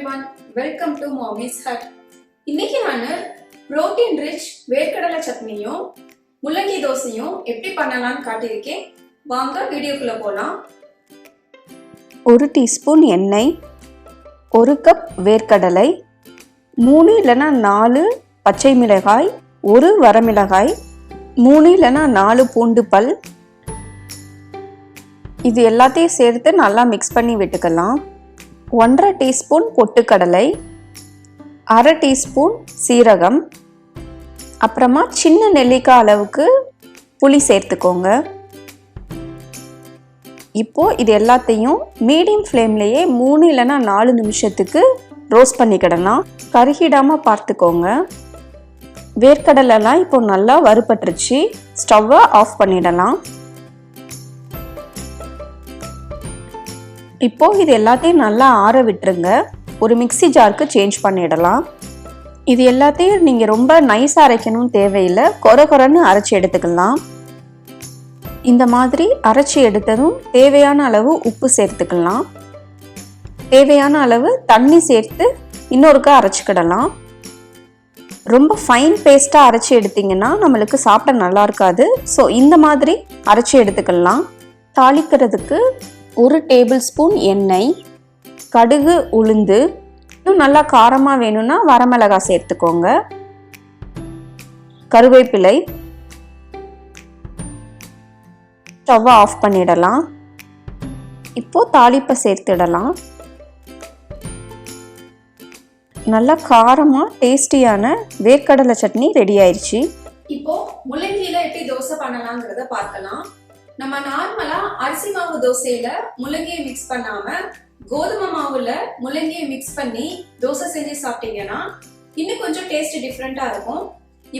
everyone, welcome to Mommy's Hut. இன்னைக்கு நான் protein rich வேர்க்கடலை சட்னியும் முள்ளங்கி தோசையும் எப்படி பண்ணலாம்னு காட்டியிருக்கேன். வாங்க வீடியோக்குள்ள போலாம். 1 டீஸ்பூன் எண்ணெய், 1 கப் வேர்க்கடலை, 3 இல்லனா 4 பச்சை மிளகாய், 1 வரமிளகாய், 3 இல்லனா 4 பூண்டு பல். இது எல்லாத்தையும் சேர்த்து நல்லா மிக்ஸ் பண்ணி விட்டுக்கலாம். 1/2 டீஸ்பூன் பொட்டுக்கடலை, 1/2 டீஸ்பூன் சீரகம், அப்புறமா சின்ன நெல்லிக்காய் அளவுக்கு புளி சேர்த்துக்கோங்க. இப்போ இது எல்லாத்தையும் மீடியம் ஃப்ளேம்லேயே 3 இல்லைனா 4 நிமிஷத்துக்கு ரோஸ்ட் பண்ணிக்கிடலாம். கருகிடாமல் பார்த்துக்கோங்க. வேர்க்கடலைலாம் இப்போ நல்லா வறுபட்டுருச்சு. ஸ்டவ்வை ஆஃப் பண்ணிடலாம். இப்போ இது எல்லாத்தையும் நல்லா ஆற விட்டுருங்க. ஒரு மிக்ஸி ஜாருக்கு சேஞ்ச் பண்ணிடலாம். இது எல்லாத்தையும் நீங்கள் ரொம்ப நைஸாக அரைக்கணும்னு தேவையில்லை. கொரன்னு அரைச்சி எடுத்துக்கலாம். இந்த மாதிரி அரைச்சி எடுத்ததும் தேவையான அளவு உப்பு சேர்த்துக்கலாம். தேவையான அளவு தண்ணி சேர்த்து இன்னொருக்கா அரைச்சிக்கிடலாம். ரொம்ப ஃபைன் பேஸ்ட்டாக அரைச்சி எடுத்திங்கன்னா நம்மளுக்கு சாப்பிட நல்லா இருக்காது. ஸோ இந்த மாதிரி அரைச்சி எடுத்துக்கலாம். தாளிக்கிறதுக்கு 1 டேபிள் ஸ்பூன் எண்ணெய், கடுகு, உளுந்து, இன்னும் நல்லா காரமாக வேணும்னா வரமிளகாய் சேர்த்துக்கோங்க, கருவேப்பிலை. ஸ்டவ்வை ஆஃப் பண்ணிடலாம். இப்போ தாளிப்பை சேர்த்துடலாம். நல்லா காரமாக டேஸ்டியான வேர்க்கடலை சட்னி ரெடி ஆயிடுச்சு. இப்போ முள்ளங்கியில எப்படி தோசை பண்ணலாங்கிறத பார்க்கலாம். நம்ம நார்மலா அரிசி மாவு தோசையில முள்ளங்கியை மிக்ஸ் பண்ணாம கோதுமை மாவுல முள்ளங்கியை மிக்ஸ் பண்ணி தோசை செஞ்சு சாப்பிட்டீங்கன்னா இன்னும் கொஞ்சம் டேஸ்ட் டிஃப்ரெண்டா இருக்கும்.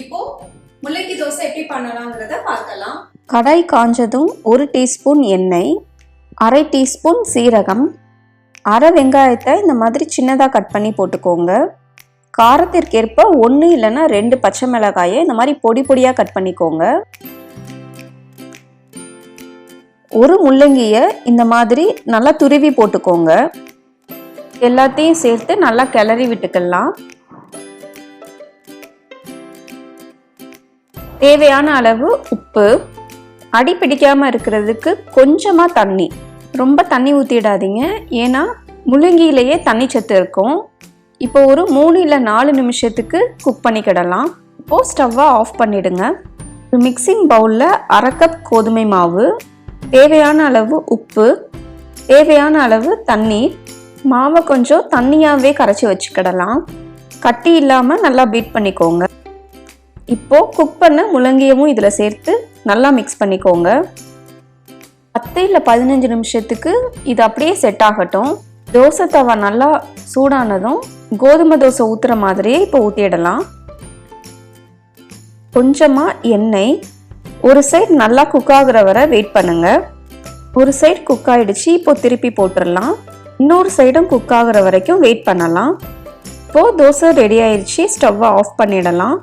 இப்போ முள்ளங்கி தோசை எப்படி பண்ணலாங்கிறத பார்க்கலாம். கடாய் காஞ்சதும் 1 டீஸ்பூன் எண்ணெய், 1/2 டீஸ்பூன் சீரகம், 1/2 வெங்காயத்தை இந்த மாதிரி சின்னதாக கட் பண்ணி போட்டுக்கோங்க. காரத்திற்கேற்ப 1 இல்லைன்னா 2 பச்சை மிளகாயை இந்த மாதிரி பொடி பொடியாக கட் பண்ணிக்கோங்க. 1 முள்ளங்கியை இந்த மாதிரி நல்லா துருவி போட்டுக்கோங்க. எல்லாத்தையும் சேர்த்து நல்லா கிளறி விட்டுக்கலாம். தேவையான அளவு உப்பு, அடி பிடிக்காமல் இருக்கிறதுக்கு கொஞ்சமாக தண்ணி, ரொம்ப தண்ணி ஊற்றிடாதீங்க, ஏன்னா முள்ளங்கியிலேயே தண்ணி சத்து இருக்கும். இப்போ ஒரு 3 இல்லை 4 நிமிஷத்துக்கு குக் பண்ணிக்கிடலாம். இப்போது ஸ்டவ்வை ஆஃப் பண்ணிவிடுங்க. ஒரு மிக்சிங் பவுலில் 1/2 கப் கோதுமை மாவு, தேவையான அளவு உப்பு, தேவையான அளவு தண்ணீர், மாவை கொஞ்சம் தண்ணியாகவே கரைச்சி வச்சுக்கிடலாம். கட்டி இல்லாமல் நல்லா பீட் பண்ணிக்கோங்க. இப்போது குக் பண்ண முள்ளங்கியமும் இதில் சேர்த்து நல்லா மிக்ஸ் பண்ணிக்கோங்க. 10 இல்லை 15 நிமிஷத்துக்கு இது அப்படியே செட் ஆகட்டும். தோசை தவா நல்லா சூடானதும் கோதுமை தோசை ஊற்றுற மாதிரியே இப்போ ஊற்றிடலாம். கொஞ்சமாக எண்ணெய், ஒரு சைடு நல்லா குக் ஆகுற வரை வெயிட் பண்ணுங்க. ஒரு சைடு குக் ஆகிடுச்சு. இப்போ திருப்பி போட்டுடலாம். இன்னொரு சைடும் குக் ஆகுற வரைக்கும் வெயிட் பண்ணலாம். இப்போது தோசை ரெடி ஆயிடுச்சு. ஸ்டவ்வை ஆஃப் பண்ணிடலாம்.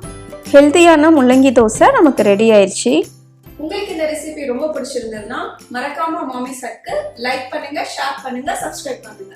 ஹெல்த்தியான முள்ளங்கி தோசை நமக்கு ரெடி ஆயிடுச்சு. உங்களுக்கு இந்த ரெசிபி ரொம்ப பிடிச்சிருந்ததுன்னா மறக்காம மாமிஸ் ஹட்க்கு லைக் பண்ணுங்க, ஷேர் பண்ணுங்க, சப்ஸ்கிரைப் பண்ணுங்க.